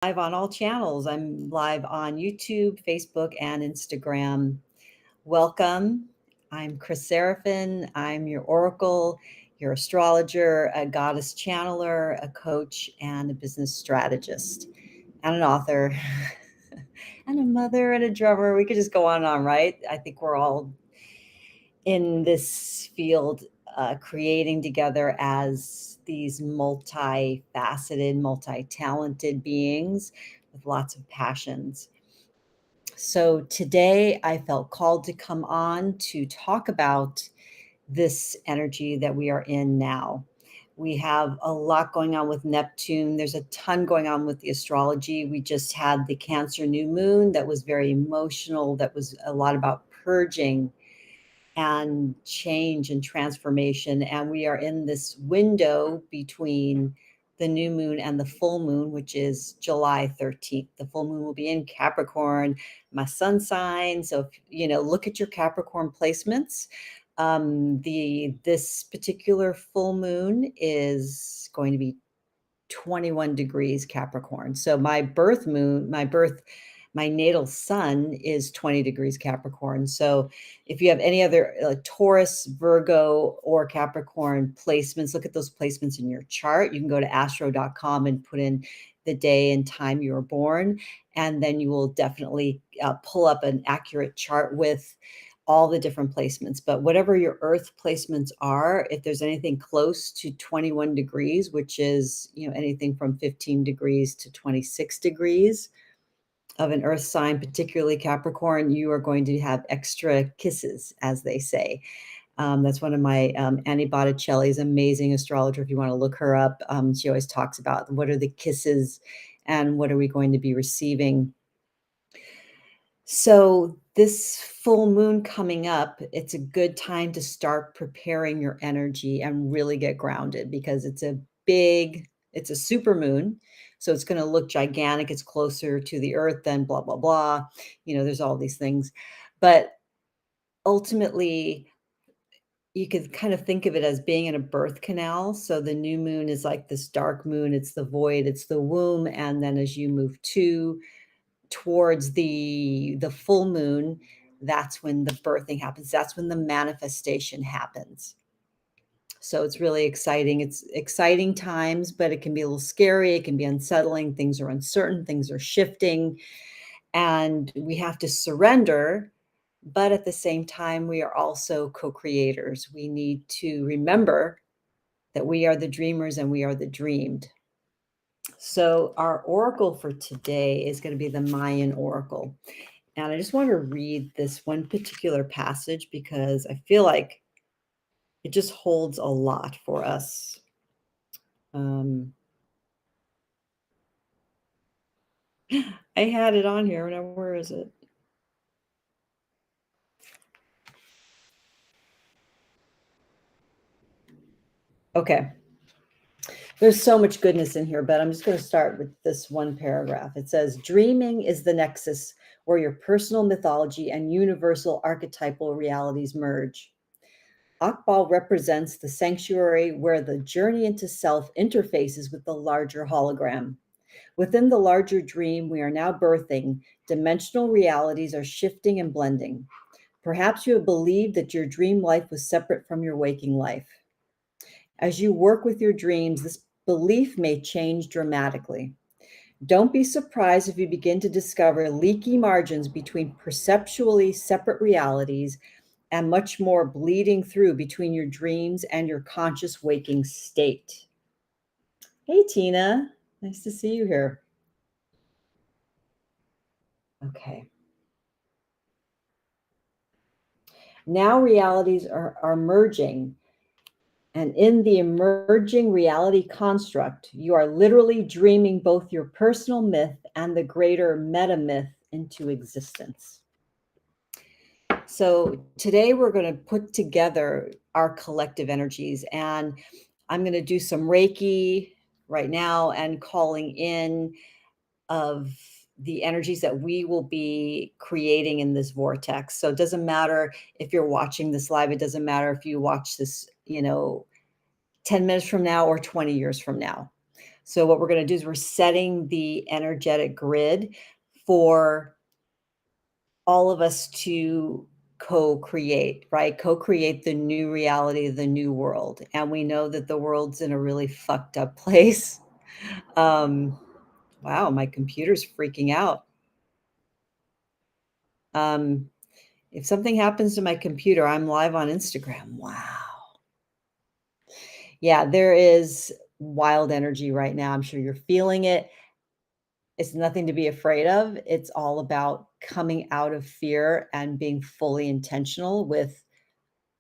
Live on all channels. I'm live on YouTube, Facebook, and Instagram. Welcome. I'm Chris Seraphine. I'm your oracle, your astrologer, a goddess channeler, a coach, and a business strategist, and an author, and a mother, and a drummer. We could just go on and on, right? I think we're all in this field creating together as these multi-faceted, multi-talented beings with lots of passions. So today I felt called to come on to talk about this energy that we are in now. We have a lot going on with Neptune. There's a ton going on with the astrology. We just had the Cancer new moon that was very emotional, that was a lot about purging and change and transformation. And we are in this window between the new moon and the full moon, which is July 13th. The full moon will be in Capricorn, my sun sign. So, look at your Capricorn placements. This particular full moon is going to be 21 degrees Capricorn. So my natal sun is 20 degrees Capricorn. So if you have any other Taurus, Virgo, or Capricorn placements, look at those placements in your chart. You can go to astro.com and put in the day and time you were born, and then you will definitely pull up an accurate chart with all the different placements. But whatever your earth placements are, if there's anything close to 21 degrees, which is anything from 15 degrees to 26 degrees of an earth sign, particularly Capricorn, you are going to have extra kisses, as they say. That's one of my Annie Botticelli's amazing astrologer. If you want to look her up, she always talks about what are the kisses and what are we going to be receiving. So this full moon coming up, it's a good time to start preparing your energy and really get grounded, because it's a super moon. So it's going to look gigantic. It's closer to the earth than blah, blah, blah. There's all these things. But ultimately, you could kind of think of it as being in a birth canal. So the new moon is like this dark moon. It's the void, it's the womb. And then as you move towards the full moon, that's when the birthing happens. That's when the manifestation happens. So it's really exciting. It's exciting times, but it can be a little scary. It can be unsettling. Things are uncertain. Things are shifting, and we have to surrender. But at the same time, we are also co-creators. We need to remember that we are the dreamers and we are the dreamed. So our oracle for today is going to be the Mayan Oracle. And I just want to read this one particular passage because I feel like it just holds a lot for us. I had it on here. Now, where is it? Okay. There's so much goodness in here, but I'm just going to start with this one paragraph. It says, dreaming is the nexus where your personal mythology and universal archetypal realities merge. Akbal represents the sanctuary where the journey into self interfaces with the larger hologram. Within the larger dream we are now birthing, dimensional realities are shifting and blending. Perhaps you have believed that your dream life was separate from your waking life. As you work with your dreams, this belief may change dramatically. Don't be surprised if you begin to discover leaky margins between perceptually separate realities and much more bleeding through between your dreams and your conscious waking state. Hey, Tina. Nice to see you here. Okay. Now realities are merging. And in the emerging reality construct, you are literally dreaming both your personal myth and the greater meta myth into existence. So today we're going to put together our collective energies, and I'm going to do some Reiki right now and calling in of the energies that we will be creating in this vortex. So it doesn't matter if you're watching this live. It doesn't matter if you watch this, 10 minutes from now or 20 years from now. So what we're gonna do is we're setting the energetic grid for all of us to co-create, right? Co-create the new reality, the new world. And we know that the world's in a really fucked up place. Um, wow, my computer's freaking out. Um, if something happens to my computer, I'm live on Instagram. Wow. Yeah, there is wild energy right now. I'm sure you're feeling it. It's nothing to be afraid of. It's all about coming out of fear and being fully intentional with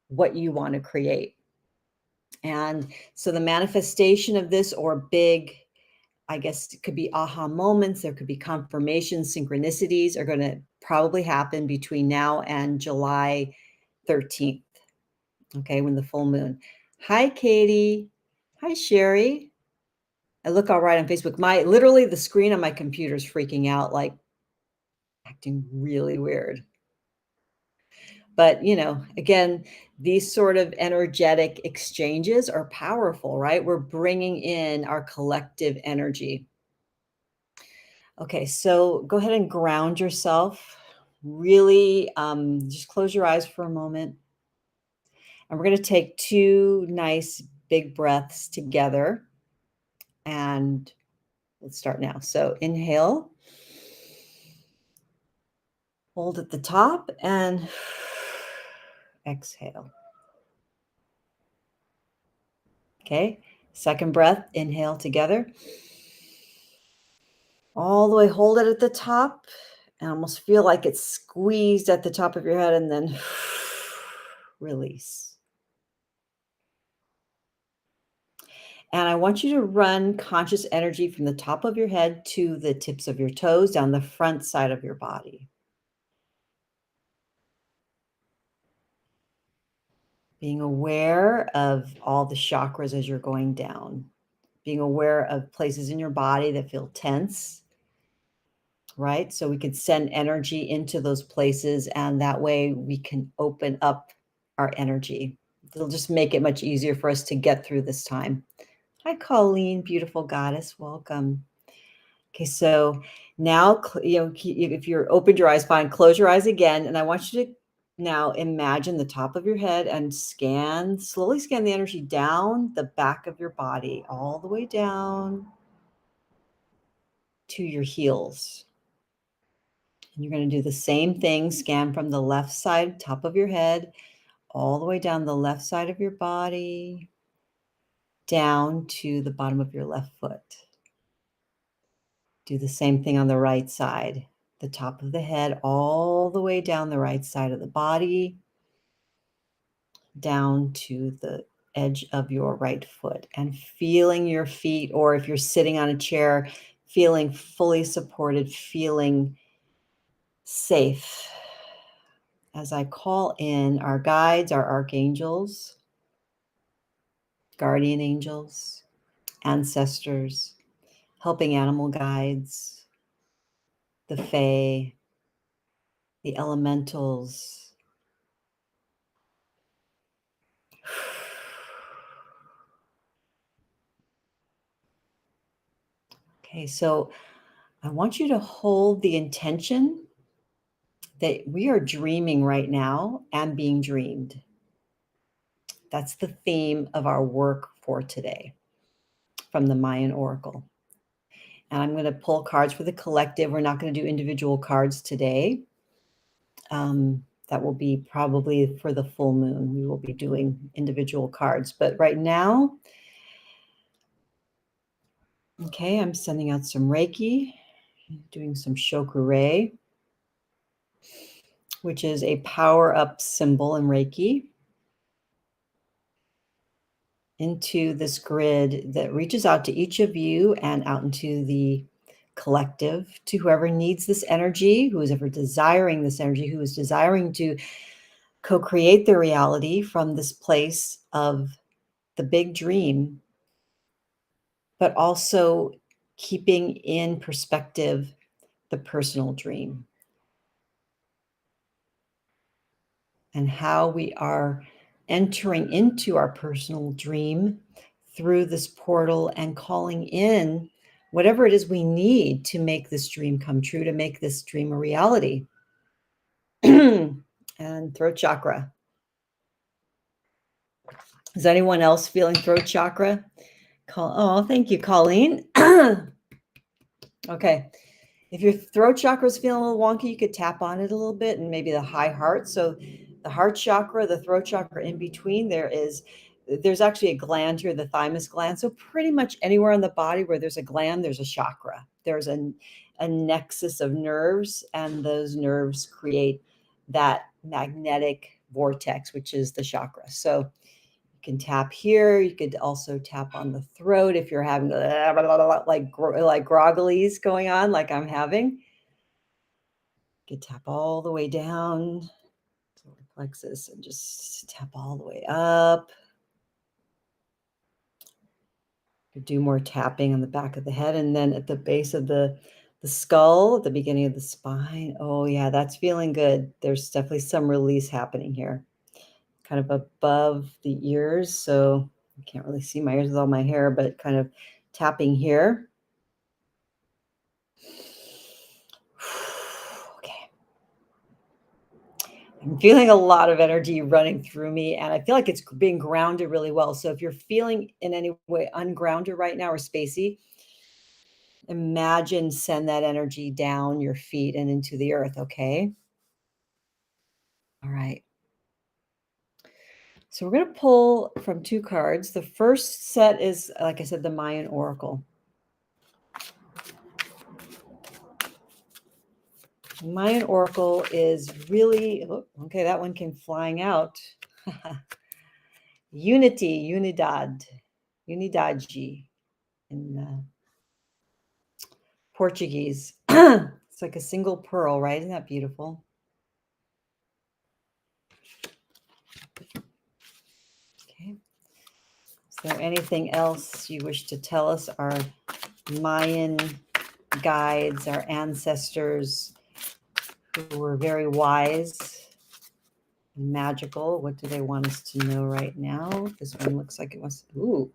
what you want to create. And so the manifestation of this or big, I guess it could be aha moments, there could be confirmations, synchronicities are going to probably happen between now and July 13th. Okay, when the full moon. Hi, Katie. Hi, Sherry. I look all right on Facebook. My literally the screen on my computer is freaking out, like acting really weird. But, again, these sort of energetic exchanges are powerful, right? We're bringing in our collective energy. Okay, so go ahead and ground yourself. Really, just close your eyes for a moment. And we're going to take two nice big breaths together. And let's start now. So inhale, hold at the top, and exhale. Okay, second breath, inhale together. All the way, hold it at the top and almost feel like it's squeezed at the top of your head and then release. And I want you to run conscious energy from the top of your head to the tips of your toes down the front side of your body. Being aware of all the chakras as you're going down. Being aware of places in your body that feel tense, right? So we could send energy into those places, and that way we can open up our energy. It'll just make it much easier for us to get through this time. Hi, Colleen, beautiful goddess. Welcome. Okay, so now, if you're opened your eyes, fine, close your eyes again. And I want you to now imagine the top of your head and slowly scan the energy down the back of your body, all the way down to your heels. And you're going to do the same thing, scan from the left side, top of your head, all the way down the left side of your body, down to the bottom of your left foot. Do the same thing on the right side, the top of the head, all the way down the right side of the body, down to the edge of your right foot, and feeling your feet, or if you're sitting on a chair, feeling fully supported, feeling safe. As I call in our guides, our archangels, guardian angels, ancestors, helping animal guides, the fae, the elementals. Okay, so I want you to hold the intention that we are dreaming right now and being dreamed. That's the theme of our work for today from the Mayan Oracle. And I'm going to pull cards for the collective. We're not going to do individual cards today. That will be probably for the full moon. We will be doing individual cards. But right now, okay, I'm sending out some Reiki, doing some Shokurei, which is a power up symbol in Reiki, into this grid that reaches out to each of you and out into the collective, to whoever needs this energy, who is ever desiring this energy, who is desiring to co-create their reality from this place of the big dream, but also keeping in perspective the personal dream and how we are entering into our personal dream through this portal and calling in whatever it is we need to make this dream come true, to make this dream a reality. And throat chakra. Is anyone else feeling throat chakra? Oh, thank you, Colleen. Okay. If your throat chakra is feeling a little wonky, you could tap on it a little bit and maybe the high heart. So the heart chakra, the throat chakra in between, there's actually a gland here, the thymus gland. So pretty much anywhere on the body where there's a gland, there's a chakra. There's a nexus of nerves, and those nerves create that magnetic vortex, which is the chakra. So you can tap here. You could also tap on the throat if you're having like groggilies going on, like I'm having. You could tap all the way down to the plexus and just tap all the way up. You could do more tapping on the back of the head, and then at the base of the skull, at the beginning of the spine. Oh yeah, that's feeling good. There's definitely some release happening here. Kind of above the ears, so I can't really see my ears with all my hair, but kind of tapping here. Okay. I'm feeling a lot of energy running through me, and I feel like it's being grounded really well. So if you're feeling in any way ungrounded right now or spacey, imagine send that energy down your feet and into the earth, okay? All right. So we're going to pull from 2 cards. The first set is, like I said, the Mayan Oracle. Mayan Oracle is really, okay, that one came flying out. Unity, unidad, unidade in Portuguese. It's like a single pearl, right? Isn't that beautiful? Okay. Is there anything else you wish to tell us? Our Mayan guides, our ancestors who were very wise and magical. What do they want us to know right now? This one looks like it wants, ooh,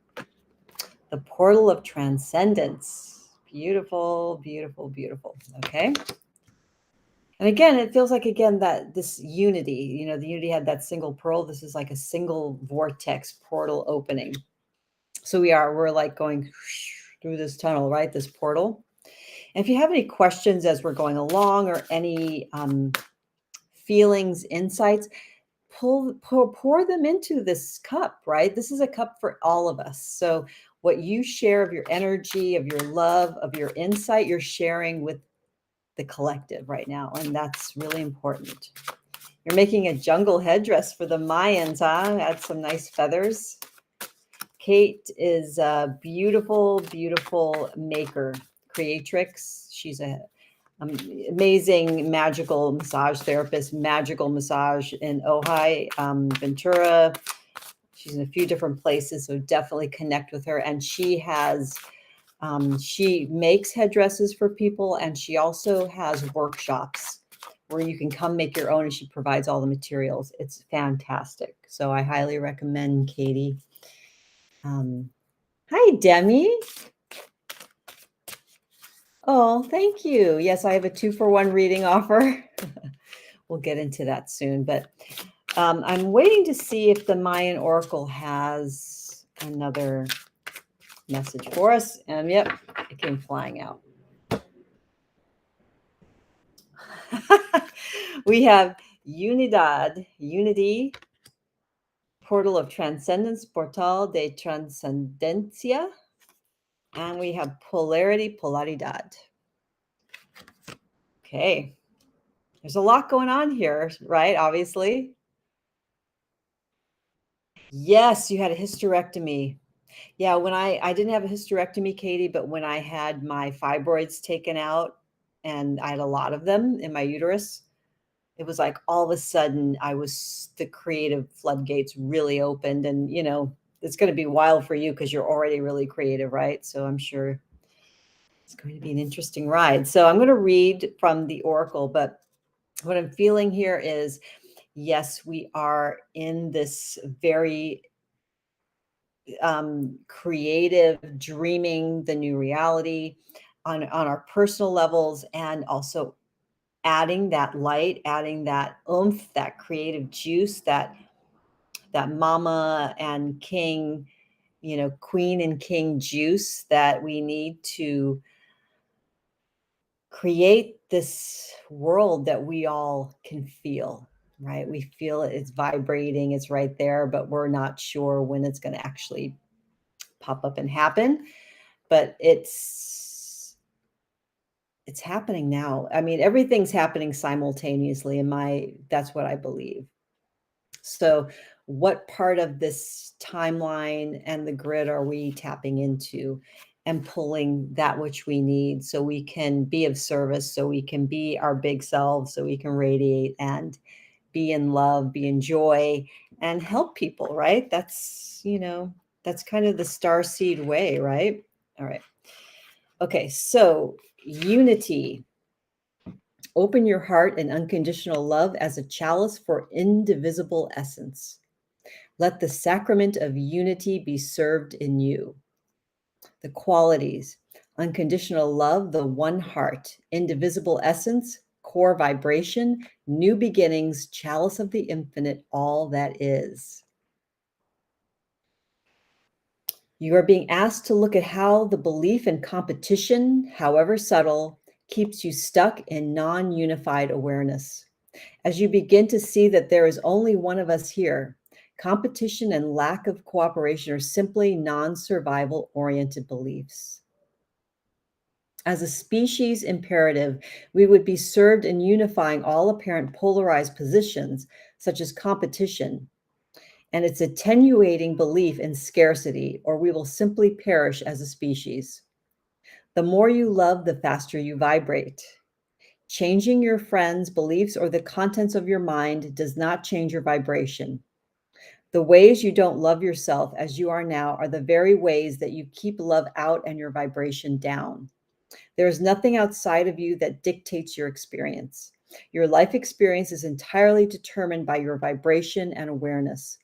the portal of transcendence. Beautiful, beautiful, beautiful. Okay. And again, it feels like, again, that this unity, the unity had that single pearl. This is like a single vortex portal opening. So we're like going through this tunnel, right? This portal. And if you have any questions as we're going along, or any feelings, insights, pour them into this cup, right? This is a cup for all of us. So what you share of your energy, of your love, of your insight, you're sharing with the collective right now. And that's really important. You're making a jungle headdress for the Mayans, huh? Add some nice feathers. Kate is a beautiful, beautiful maker, creatrix. She's a amazing magical massage therapist, magical massage in Ojai, Ventura. She's in a few different places, so definitely connect with her. And she has, she makes headdresses for people, and she also has workshops where you can come make your own, and she provides all the materials. It's fantastic. So I highly recommend Katie. Hi, Demi. Oh, thank you. Yes, I have a 2-for-1 reading offer. We'll get into that soon, but I'm waiting to see if the Mayan Oracle has another message for us. And yep, it came flying out. We have Unidad, Unity, Portal of Transcendence, Portal de Transcendencia. And we have Polarity, Polaridad. Okay. There's a lot going on here, right? Obviously. Yes, you had a hysterectomy. Yeah, when I didn't have a hysterectomy, Katie, but when I had my fibroids taken out, and I had a lot of them in my uterus, it was like all of a sudden the creative floodgates really opened, and it's going to be wild for you because you're already really creative, right? So I'm sure it's going to be an interesting ride. So I'm going to read from the Oracle, but what I'm feeling here is, yes, we are in this very creative dreaming the new reality on our personal levels, and also adding that light, adding that oomph, that creative juice, that mama and king, queen and king juice that we need to create this world that we all can feel, right? We feel it, it's vibrating, it's right there, but we're not sure when it's going to actually pop up and happen. But it's happening now. I mean, everything's happening simultaneously in that's what I believe. So, what part of this timeline and the grid are we tapping into and pulling that which we need so we can be of service, so we can be our big selves, so we can radiate and be in love, be in joy, and help people, right? That's kind of the star seed way, right? All right. Okay, so unity. Open your heart and unconditional love as a chalice for indivisible essence. Let the sacrament of unity be served in you. The qualities: unconditional love, the one heart, indivisible essence, core vibration, new beginnings, chalice of the infinite, all that is. You are being asked to look at how the belief in competition, however subtle, keeps you stuck in non-unified awareness. As you begin to see that there is only one of us here, competition and lack of cooperation are simply non-survival oriented beliefs. As a species imperative, we would be served in unifying all apparent polarized positions, such as competition, and its attenuating belief in scarcity, or we will simply perish as a species. The more you love, the faster you vibrate. Changing your friends' beliefs or the contents of your mind does not change your vibration. The ways you don't love yourself as you are now are the very ways that you keep love out and your vibration down. There is nothing outside of you that dictates your experience. Your life experience is entirely determined by your vibration and awareness.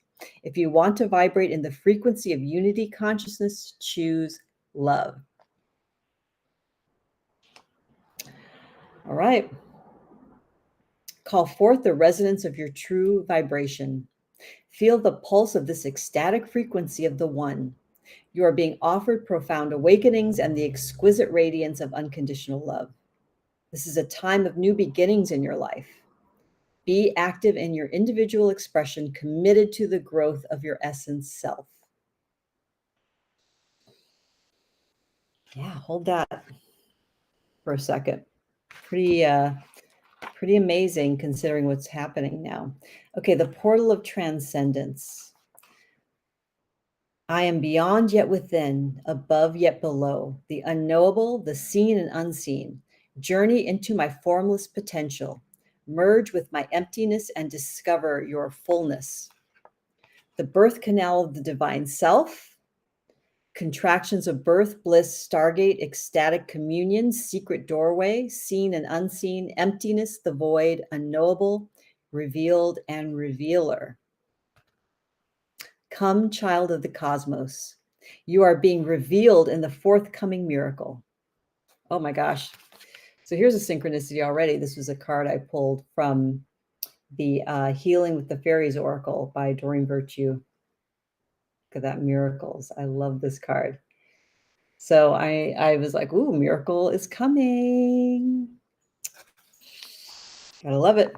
If you want to vibrate in the frequency of unity consciousness, choose love. All right. Call forth the resonance of your true vibration. Feel the pulse of this ecstatic frequency of the one. You are being offered profound awakenings and the exquisite radiance of unconditional love. This is a time of new beginnings in your life. Be active in your individual expression, committed to the growth of your essence self. Yeah, hold that for a second. Pretty amazing considering what's happening now. Okay, the portal of transcendence. I am beyond yet within, above yet below, the unknowable, the seen and unseen. Journey into my formless potential. Merge with my emptiness and discover your fullness. The birth canal of the divine self. Contractions of birth, bliss, stargate, ecstatic communion, secret doorway, seen and unseen, emptiness, the void, unknowable, revealed, and revealer. Come, child of the cosmos. You are being revealed in the forthcoming miracle. Oh my gosh. So here's a synchronicity already. This was a card I pulled from the Healing with the Fairies Oracle by Doreen Virtue. Look at that, miracles. I love this card. So I was like, ooh, miracle is coming. Gotta love it.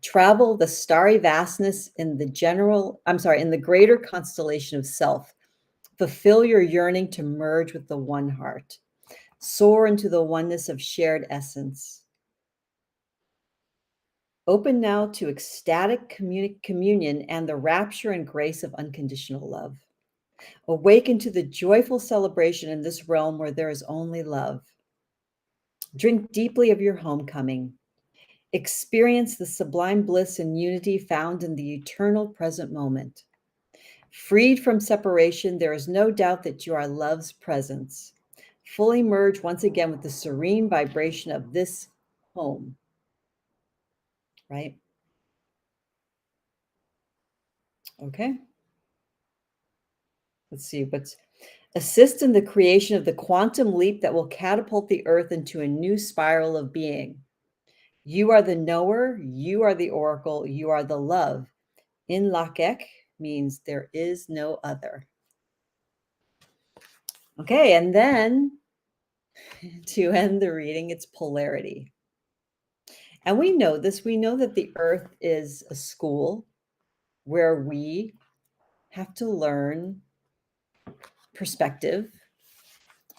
Travel the starry vastness in the greater constellation of self. Fulfill your yearning to merge with the one heart. Soar into the oneness of shared essence. Open now to ecstatic communion and the rapture and grace of unconditional love. Awaken to the joyful celebration in this realm where there is only love. Drink deeply of your homecoming. Experience the sublime bliss and unity found in the eternal present moment. Freed from separation, there is no doubt that you are love's presence. Fully merge once again with the serene vibration of this home, right? Okay. let's see, what's assist in the creation of the quantum leap that will catapult the earth into a new spiral of being. You are the knower, you are the oracle, you are the love. In Lakek means there is no other. Okay, and then to end the reading, it's polarity. And we know this, we know that the earth is a school where we have to learn perspective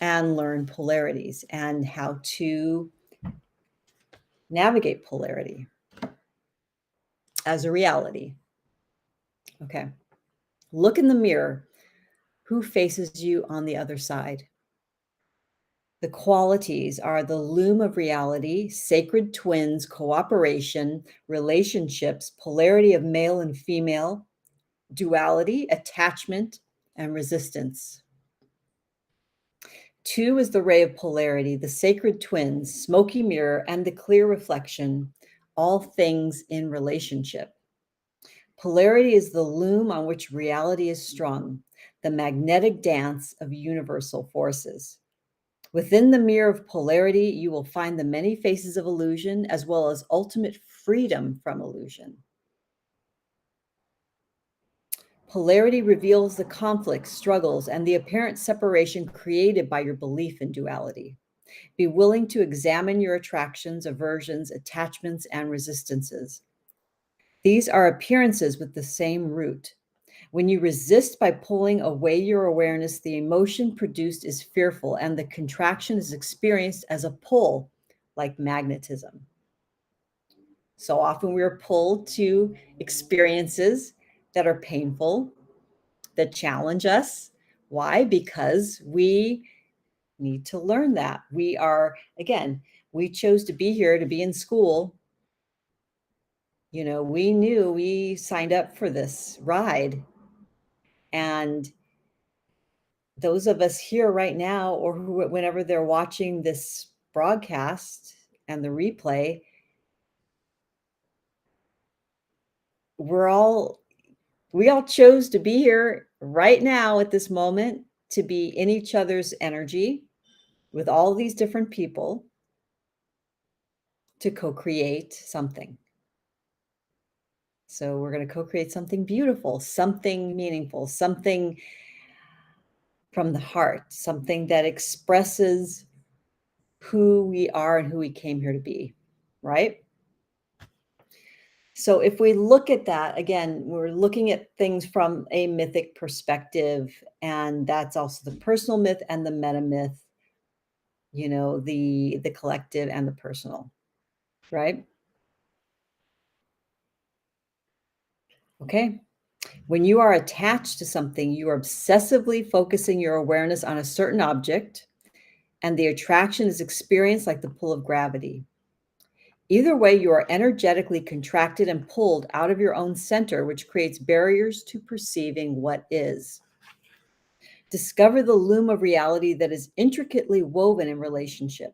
and learn polarities and how to navigate polarity as a reality. Okay. Look in the mirror. Who faces you on the other side? The qualities are the loom of reality, sacred twins, cooperation, relationships, polarity of male and female, duality, attachment, and resistance. 2 is the ray of polarity, the sacred twins, smoky mirror, and the clear reflection, all things in relationship. Polarity is the loom on which reality is strung, the magnetic dance of universal forces. Within the mirror of polarity, you will find the many faces of illusion as well as ultimate freedom from illusion. Polarity reveals the conflicts, struggles, and the apparent separation created by your belief in duality. Be willing to examine your attractions, aversions, attachments, and resistances. These are appearances with the same root. When you resist by pulling away your awareness, the emotion produced is fearful, and the contraction is experienced as a pull, like magnetism. So often we are pulled to experiences that are painful, that challenge us. Why? Because we need to learn that. We are, again, we chose to be here, to be in school. You know, we knew we signed up for this ride. And those of us here right now, or who, whenever they're watching this broadcast and the replay, we all chose to be here right now at this moment, to be in each other's energy with all these different people, to co-create something. So we're going to co-create something beautiful, something meaningful, something from the heart, something that expresses who we are and who we came here to be, right? So if we look at that, again, we're looking at things from a mythic perspective, and that's also the personal myth and the meta myth, you know, the collective and the personal, right? Okay. When you are attached to something, you are obsessively focusing your awareness on a certain object, and the attraction is experienced like the pull of gravity. Either way, you are energetically contracted and pulled out of your own center, which creates barriers to perceiving what is. Discover the loom of reality that is intricately woven in relationship.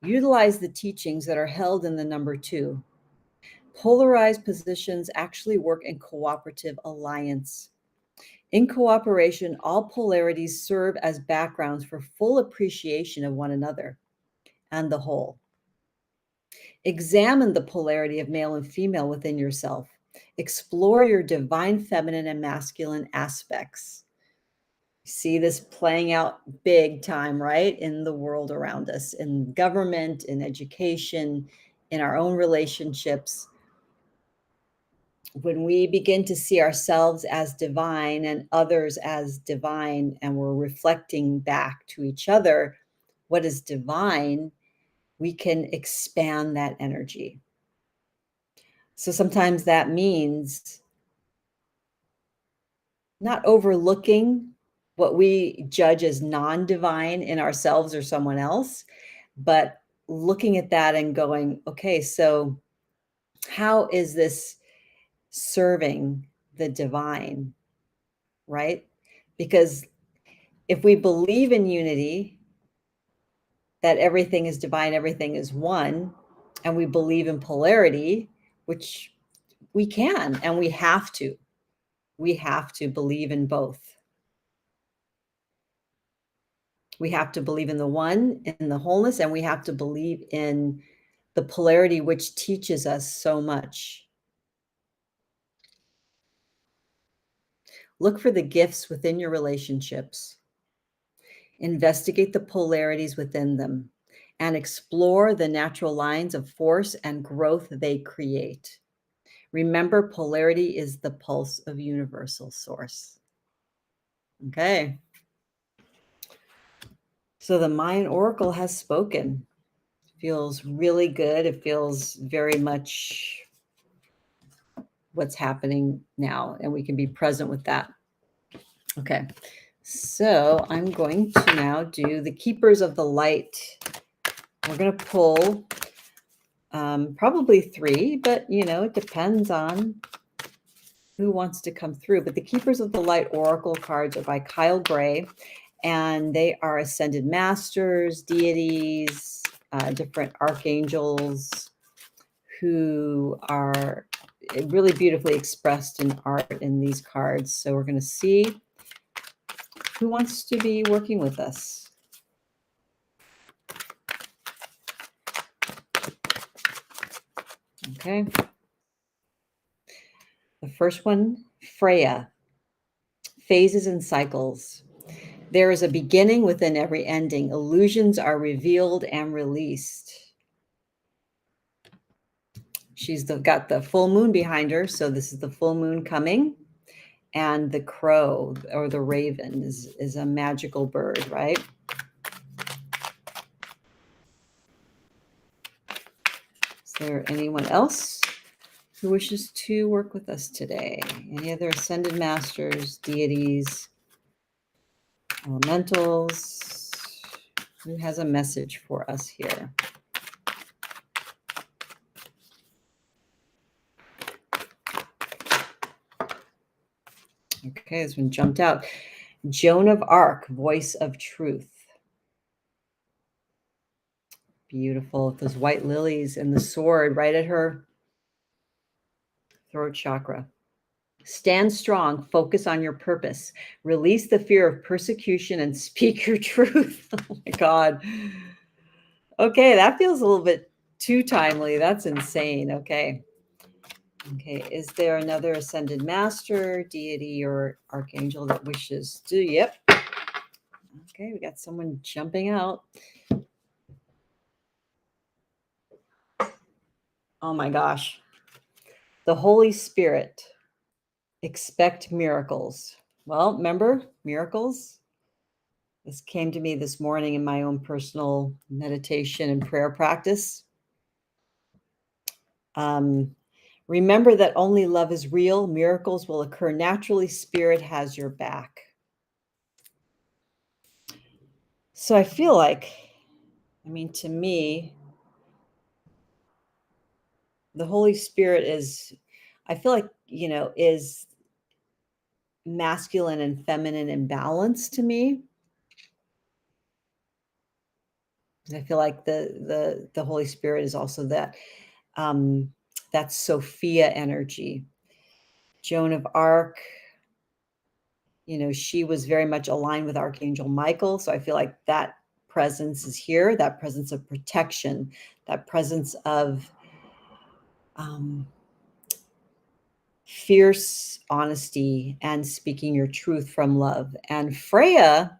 Utilize the teachings that are held in the number 2. Polarized positions actually work in cooperative alliance. In cooperation, all polarities serve as backgrounds for full appreciation of one another and the whole. Examine the polarity of male and female within yourself. Explore your divine feminine and masculine aspects. See this playing out big time, right? In the world around us, in government, in education, in our own relationships. When we begin to see ourselves as divine and others as divine, and we're reflecting back to each other what is divine, we can expand that energy. So sometimes that means not overlooking what we judge as non-divine in ourselves or someone else, but looking at that and going, okay, so how is this serving the divine, right? Because if we believe in unity, that everything is divine, everything is one, and we believe in polarity, which we can and we have to believe in both. We have to believe in the one, in the wholeness, and we have to believe in the polarity, which teaches us so much. Look for the gifts within your relationships. Investigate the polarities within them and explore the natural lines of force and growth they create. Remember, polarity is the pulse of universal source. Okay. So the Mayan Oracle has spoken. Feels really good. It feels very much what's happening now, and we can be present with that. Okay. So I'm going to now do the Keepers of the Light. We're going to pull probably 3, but it depends on who wants to come through. But the Keepers of the Light Oracle cards are by Kyle Gray, and they are ascended masters, deities, different archangels who are really beautifully expressed in art in these cards. So we're going to see who wants to be working with us. Okay. The first one, Freya, phases and cycles. There is a beginning within every ending. Illusions are revealed and released. She's got the full moon behind her. So this is the full moon coming. And the crow or the raven is a magical bird, right? Is there anyone else who wishes to work with us today? Any other ascended masters, deities, elementals? Who has a message for us here? Okay, this one jumped out. Joan of Arc, voice of truth. Beautiful. Those white lilies and the sword right at her throat chakra. Stand strong, focus on your purpose, release the fear of persecution, and speak your truth. Oh my God. Okay, that feels a little bit too timely. That's insane. Okay. Okay, is there another ascended master, deity, or archangel that wishes to? Yep. Okay, we got someone jumping out. Oh my gosh. The Holy Spirit. Expect miracles. Well, remember miracles? This came to me this morning in my own personal meditation and prayer practice. Remember that only love is real. Miracles will occur naturally. Spirit has your back. So I feel like, to me, the Holy Spirit is, I feel like, is masculine and feminine in balance to me. I feel like the Holy Spirit is also that Sophia energy. Joan of Arc, she was very much aligned with Archangel Michael. So I feel like that presence is here, that presence of protection, that presence of fierce honesty and speaking your truth from love. And Freya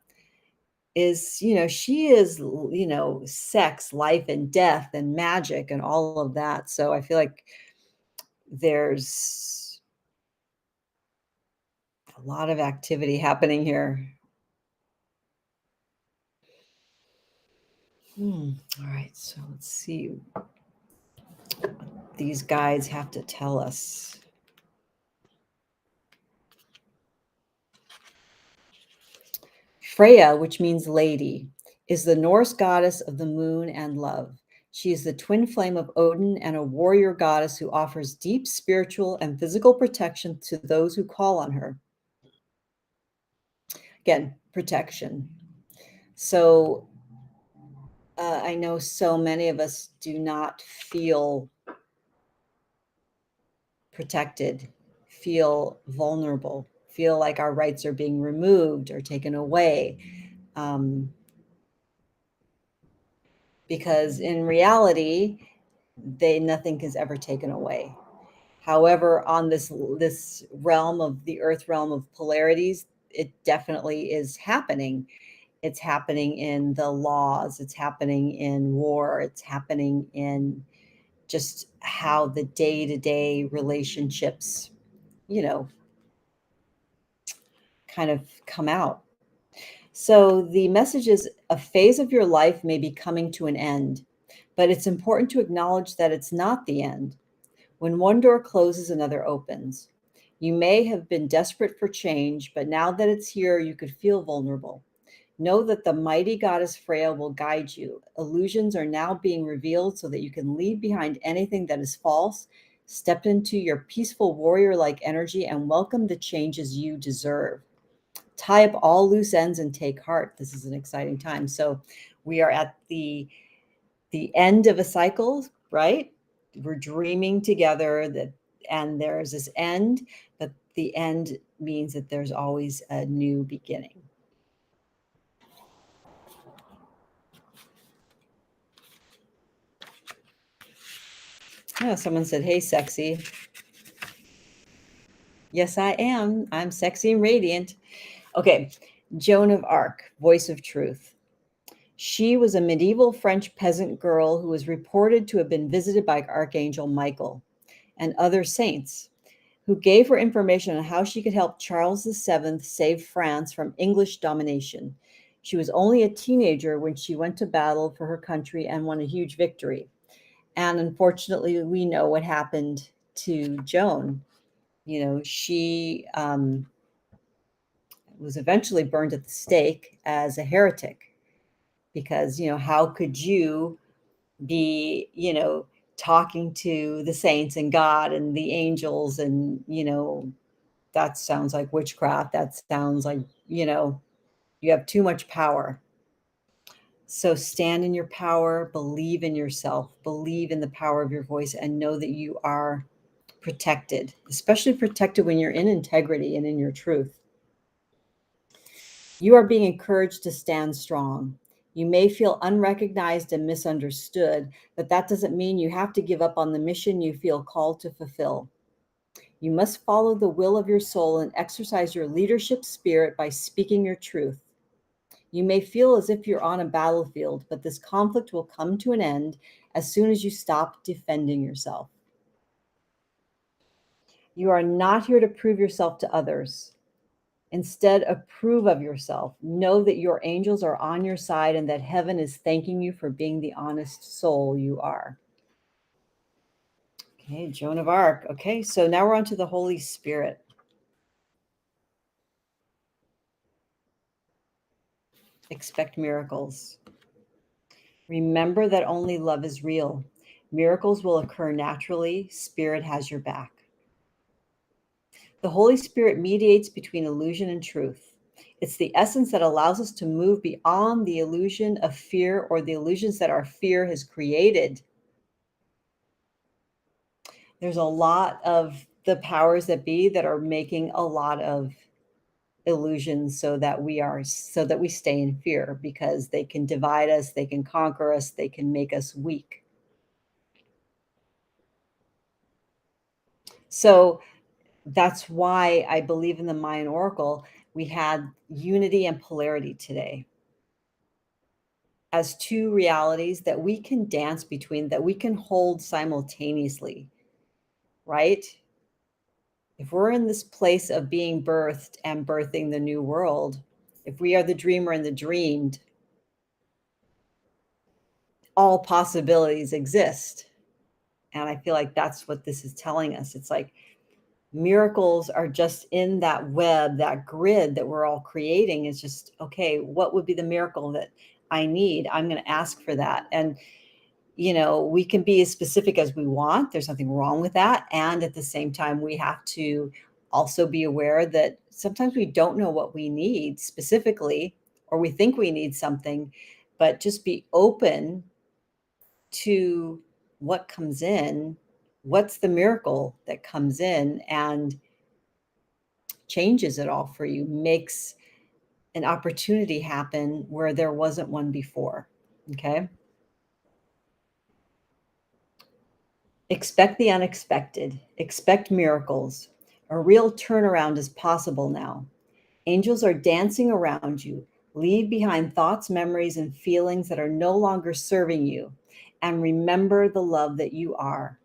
is, she is, sex, life and death and magic and all of that. So I feel like there's a lot of activity happening here. All right, so let's see what these guides have to tell us. Freya, which means lady, is the Norse goddess of the moon and love. She is the twin flame of Odin and a warrior goddess who offers deep spiritual and physical protection to those who call on her. Again, protection. So I know so many of us do not feel protected, feel vulnerable, feel like our rights are being removed or taken away. because in reality, nothing is ever taken away. However, on this realm of the earth realm of polarities, it definitely is happening. It's happening in the laws, it's happening in war, it's happening in just how the day-to-day relationships, you know, kind of come out. So the message is a phase of your life may be coming to an end, but it's important to acknowledge that it's not the end. When one door closes, another opens. You may have been desperate for change, but now that it's here, you could feel vulnerable. Know that the mighty goddess Freya will guide you. Illusions are now being revealed so that you can leave behind anything that is false, step into your peaceful warrior-like energy, and welcome the changes you deserve. Tie up all loose ends and take heart. This is an exciting time. So we are at the end of a cycle, right? We're dreaming together that, and there's this end, but the end means that there's always a new beginning. Oh, someone said, "Hey, sexy." Yes, I am. I'm sexy and radiant. Okay, Joan of Arc, voice of truth. She was a medieval French peasant girl who was reported to have been visited by Archangel Michael and other saints, who gave her information on how she could help Charles VII save France from English domination. She was only a teenager when she went to battle for her country and won a huge victory. And unfortunately, we know what happened to Joan. You know, she was eventually burned at the stake as a heretic because, you know, how could you be, you know, talking to the saints and God and the angels and, you know, that sounds like witchcraft. That sounds like, you know, you have too much power. So stand in your power, believe in yourself, believe in the power of your voice, and know that you are protected, especially protected when you're in integrity and in your truth. You are being encouraged to stand strong. You may feel unrecognized and misunderstood, but that doesn't mean you have to give up on the mission you feel called to fulfill. You must follow the will of your soul and exercise your leadership spirit by speaking your truth. You may feel as if you're on a battlefield, but this conflict will come to an end as soon as you stop defending yourself. You are not here to prove yourself to others. Instead, approve of yourself. Know that your angels are on your side and that heaven is thanking you for being the honest soul you are. Okay, Joan of Arc. Okay, so now we're on to the Holy Spirit. Expect miracles. Remember that only love is real. Miracles will occur naturally. Spirit has your back. The Holy Spirit mediates between illusion and truth. It's the essence that allows us to move beyond the illusion of fear or the illusions that our fear has created. There's a lot of the powers that be that are making a lot of illusions so that we stay in fear because they can divide us, they can conquer us, they can make us weak. So that's why I believe in the Mayan Oracle. We had unity and polarity today as two realities that we can dance between, that we can hold simultaneously, right? If we're in this place of being birthed and birthing the new world, if we are the dreamer and the dreamed, all possibilities exist. And I feel like that's what this is telling us. It's like miracles are just in that web, that grid that we're all creating. Is just, okay, what would be the miracle that I need? I'm going to ask for that. And, you know, we can be as specific as we want. There's nothing wrong with that. And at the same time, we have to also be aware that sometimes we don't know what we need specifically, or we think we need something, but just be open to what comes in. What's the miracle that comes in and changes it all for you, makes an opportunity happen where there wasn't one before. Okay. Expect the unexpected. Expect miracles. A real turnaround is possible now. Angels are dancing around you. Leave behind thoughts, memories, and feelings that are no longer serving you. And remember the love that you are.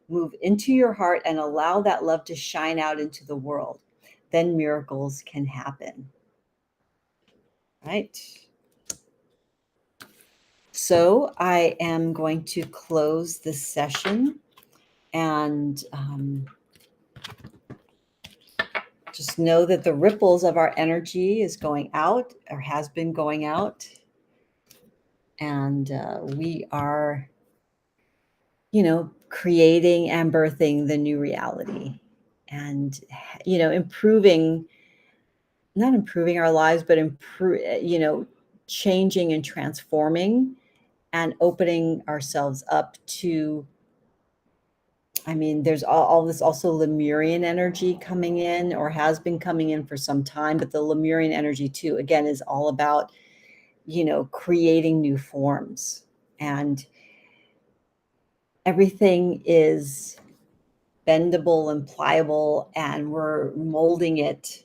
Move into your heart and allow that love to shine out into the world. Then miracles can happen. Right? So I am going to close this session and just know that the ripples of our energy is going out or has been going out. And we are, creating and birthing the new reality and, not improving our lives, but changing and transforming and opening ourselves up to, there's all this also Lemurian energy coming in or has been coming in for some time, but the Lemurian energy too, again, is all about, creating new forms, and everything is bendable and pliable, and we're molding it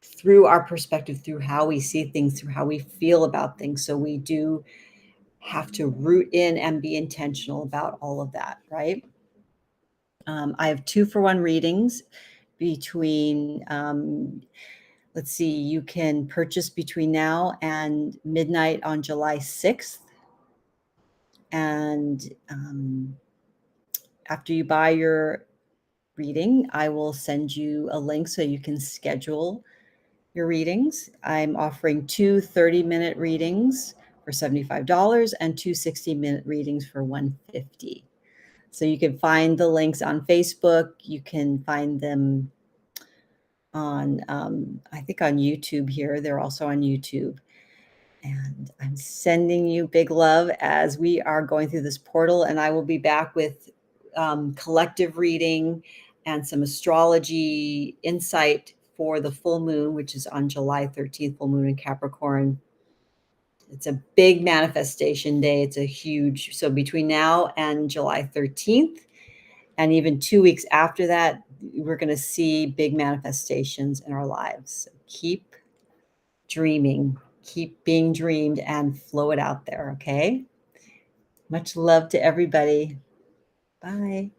through our perspective, through how we see things, through how we feel about things. So we do have to root in and be intentional about all of that, right? I have 2-for-1 readings between, let's see, you can purchase between now and midnight on July 6th. And after you buy your reading, I will send you a link so you can schedule your readings. I'm offering 2 30-minute readings for $75 and 2 60-minute readings for $150. So you can find the links on Facebook. You can find them on, I think on YouTube here. They're also on YouTube. And I'm sending you big love as we are going through this portal. And I will be back with collective reading and some astrology insight for the full moon, which is on July 13th, full moon in Capricorn. It's a big manifestation day. It's a huge, so between now and July 13th, and even 2 weeks after that, we're going to see big manifestations in our lives. So keep dreaming, keep being dreamed, and flow it out there, okay? Much love to everybody. Bye.